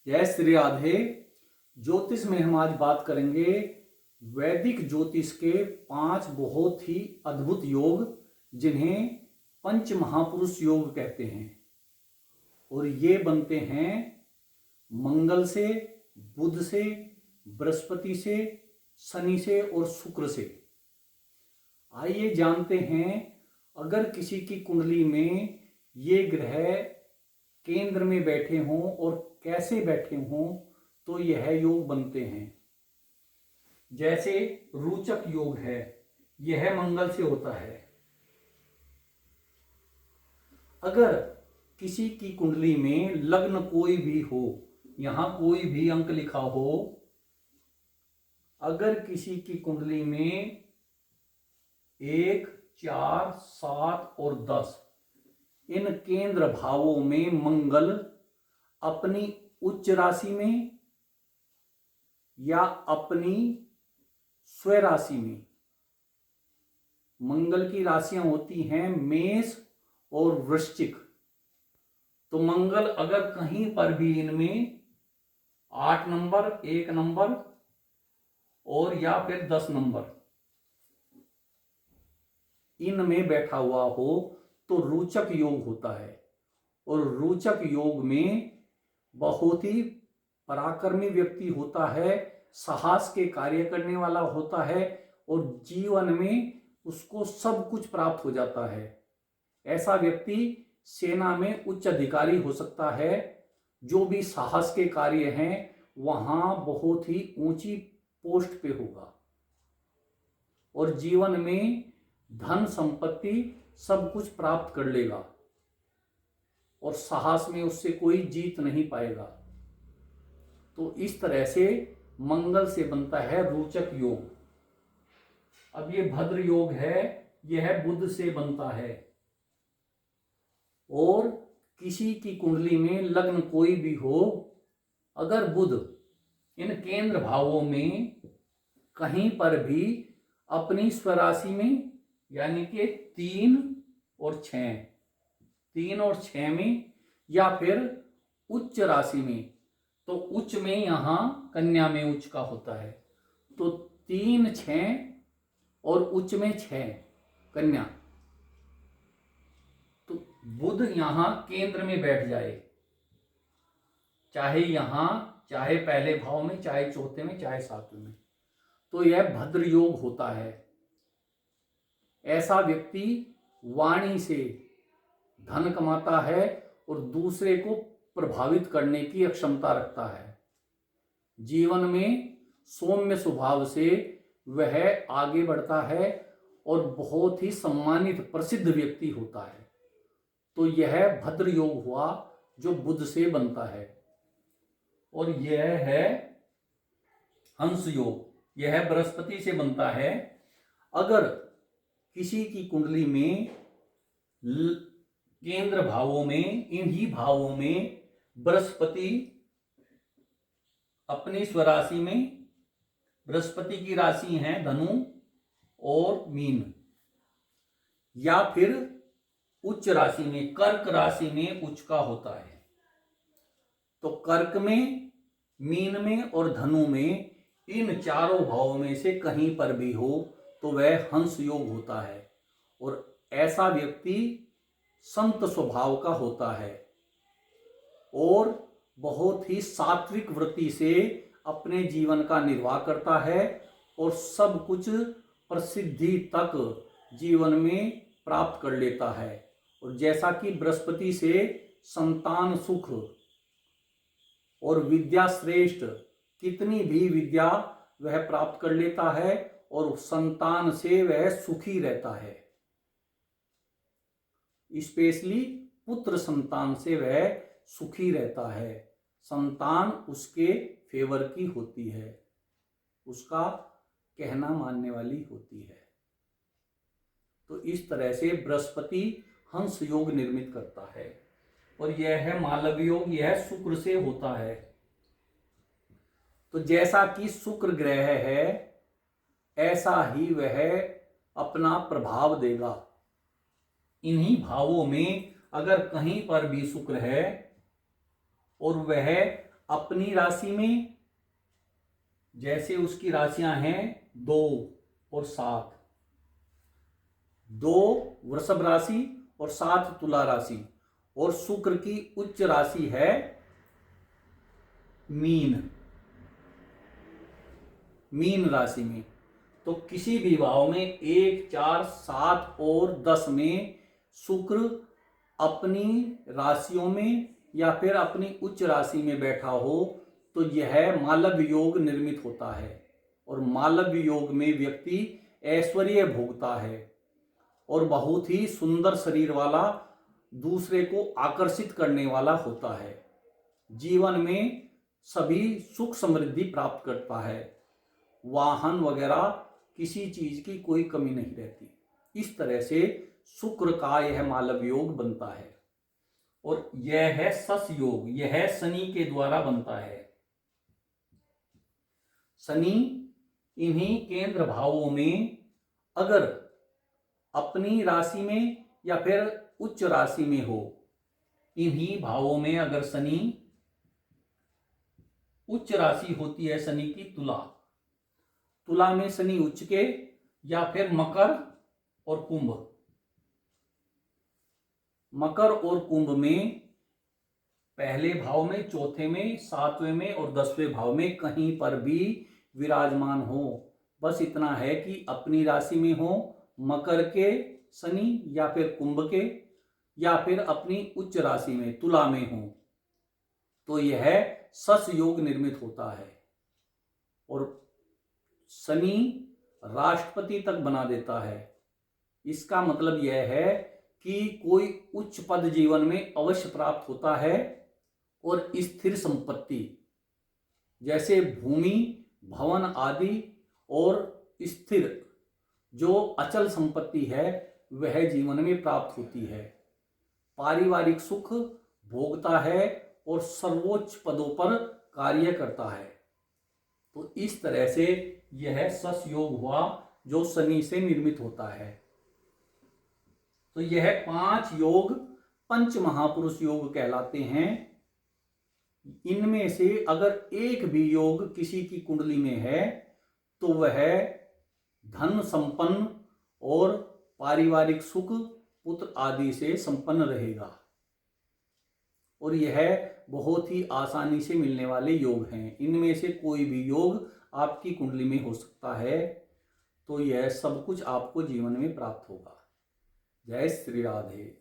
जय श्री राधे। ज्योतिष में हम आज बात करेंगे वैदिक ज्योतिष के 5 बहुत ही अद्भुत योग जिन्हें पंच महापुरुष योग कहते हैं। और ये बनते हैं मंगल से, बुध से, बृहस्पति से, शनि से और शुक्र से। आइए जानते हैं, अगर किसी की कुंडली में ये ग्रह केंद्र में बैठे हों और कैसे बैठे हों तो यह योग बनते हैं। जैसे रोचक योग है, यह मंगल से होता है। अगर किसी की कुंडली में लग्न कोई भी हो, यहां कोई भी अंक लिखा हो, अगर किसी की कुंडली में 1, 4, 7 और 10 इन केंद्र भावों में मंगल अपनी उच्च राशि में या अपनी स्व राशि में, मंगल की राशियां होती हैं मेष और वृश्चिक, तो मंगल अगर कहीं पर भी इनमें 8 नंबर, 1 नंबर और या फिर 10 नंबर इनमें बैठा हुआ हो तो रोचक योग होता है। और रोचक योग में बहुत ही पराक्रमी व्यक्ति होता है, साहस के कार्य करने वाला होता है और जीवन में उसको सब कुछ प्राप्त हो जाता है। ऐसा व्यक्ति सेना में उच्च अधिकारी हो सकता है। जो भी साहस के कार्य हैं वहां बहुत ही ऊंची पोस्ट पे होगा और जीवन में धन संपत्ति सब कुछ प्राप्त कर लेगा और साहस में उससे कोई जीत नहीं पाएगा। तो इस तरह से मंगल से बनता है रोचक योग। अब ये भद्र योग है, यह बुध से बनता है। और किसी की कुंडली में लग्न कोई भी हो, अगर बुध इन केंद्र भावों में कहीं पर भी अपनी स्वराशि में यानी कि 3 और 6 में या फिर उच्च राशि में, तो उच्च में यहां कन्या में उच्च का होता है, तो 3, 6 और उच्च में 6 कन्या, तो बुध यहां केंद्र में बैठ जाए, चाहे यहां, चाहे पहले भाव में, चाहे चौथे में, चाहे 7वें में, तो यह भद्र योग होता है। ऐसा व्यक्ति वाणी से धन कमाता है और दूसरे को प्रभावित करने की अक्षमता रखता है। जीवन में सौम्य स्वभाव से वह आगे बढ़ता है और बहुत ही सम्मानित प्रसिद्ध व्यक्ति होता है। तो यह भद्र योग हुआ जो बुध से बनता है। और यह है हंस योग, यह बृहस्पति से बनता है। अगर किसी की कुंडली में केंद्र भावों में, इन्हीं भावों में बृहस्पति अपनी स्वराशि में, बृहस्पति की राशि हैं धनु और मीन, या फिर उच्च राशि में कर्क राशि में उच्च का होता है, तो कर्क में, मीन में और धनु में इन चारों भावों में से कहीं पर भी हो तो वह हंस योग होता है। और ऐसा व्यक्ति संत स्वभाव का होता है और बहुत ही सात्विक वृत्ति से अपने जीवन का निर्वाह करता है और सब कुछ प्रसिद्धि तक जीवन में प्राप्त कर लेता है। और जैसा कि बृहस्पति से संतान सुख और विद्या श्रेष्ठ, कितनी भी विद्या वह प्राप्त कर लेता है और संतान से वह सुखी रहता है। स्पेशली पुत्र संतान से वह सुखी रहता है, संतान उसके फेवर की होती है, उसका कहना मानने वाली होती है। तो इस तरह से बृहस्पति हंस योग निर्मित करता है। और यह है मालव योग, यह शुक्र से होता है। तो जैसा कि शुक्र ग्रह है ऐसा ही वह अपना प्रभाव देगा। इन्हीं भावों में अगर कहीं पर भी शुक्र है और वह अपनी राशि में, जैसे उसकी राशियां हैं 2 और 7, 2 वृषभ राशि और 7 तुला राशि, और शुक्र की उच्च राशि है मीन राशि में, तो किसी भी भाव में 1, 4, 7 और 10 में शुक्र अपनी राशियों में या फिर अपनी उच्च राशि में बैठा हो तो यह मालव्य योग निर्मित होता है। और मालव्य योग में व्यक्ति ऐश्वर्य भोगता है और बहुत ही सुंदर शरीर वाला, दूसरे को आकर्षित करने वाला होता है। जीवन में सभी सुख समृद्धि प्राप्त करता है, वाहन वगैरह किसी चीज की कोई कमी नहीं रहती। इस तरह से शुक्र का यह मालव्य योग बनता है। और यह है सस योग, यह शनि के द्वारा बनता है। शनि इन्हीं केंद्र भावों में अगर अपनी राशि में या फिर उच्च राशि में हो, इन्हीं भावों में अगर शनि, उच्च राशि होती है शनि की तुला, तुला में शनि उच्च के, या फिर मकर और कुंभ, मकर और कुंभ में पहले भाव में, चौथे में, 7वें में और 10वें भाव में कहीं पर भी विराजमान हो। बस इतना है कि अपनी राशि में हो, मकर के शनि या फिर कुंभ के, या फिर अपनी उच्च राशि में तुला में हो, तो यह सस योग निर्मित होता है। और शनि राष्ट्रपति तक बना देता है। इसका मतलब यह है कि कोई उच्च पद जीवन में अवश्य प्राप्त होता है और स्थिर संपत्ति जैसे भूमि, भवन आदि और स्थिर जो अचल संपत्ति है वह जीवन में प्राप्त होती है। पारिवारिक सुख भोगता है और सर्वोच्च पदों पर कार्य करता है। तो इस तरह से यह सस योग हुआ जो शनि से निर्मित होता है। तो यह 5 योग पंच महापुरुष योग कहलाते हैं। इनमें से अगर एक भी योग किसी की कुंडली में है तो वह धन संपन्न और पारिवारिक सुख, पुत्र आदि से संपन्न रहेगा। और यह बहुत ही आसानी से मिलने वाले योग हैं। इनमें से कोई भी योग आपकी कुंडली में हो सकता है, तो यह सब कुछ आपको जीवन में प्राप्त होगा। जय श्री राधे।